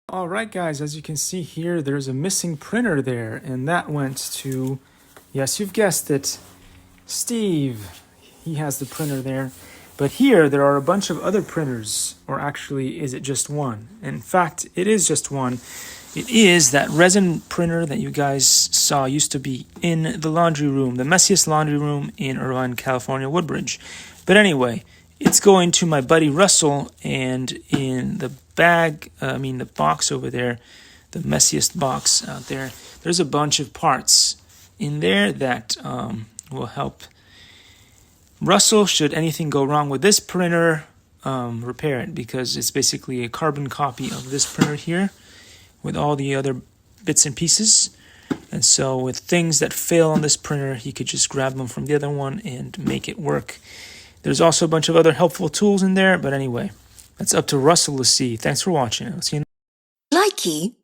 All right, guys, as you can see here, there's a missing printer there, and that went to, yes, you've guessed it, Steve. He has the printer there. But here, there are a bunch of other printers, or actually, is it just one? In fact, it is just one. It is that resin printer that you guys saw used to be in the laundry room, the messiest laundry room in Irvine, California, Woodbridge. But anyway, it's going to my buddy Russell, and in the the box over there, the messiest box out there, there's a bunch of parts in there that will help Russell, should anything go wrong with this printer, repair it, because it's basically a carbon copy of this printer here with all the other bits and pieces. And so with things that fail on this printer, he could just grab them from the other one and make it work. There's also a bunch of other helpful tools in there, but anyway, that's up to Russell to see. Thanks for watching. I'll see you. Likey.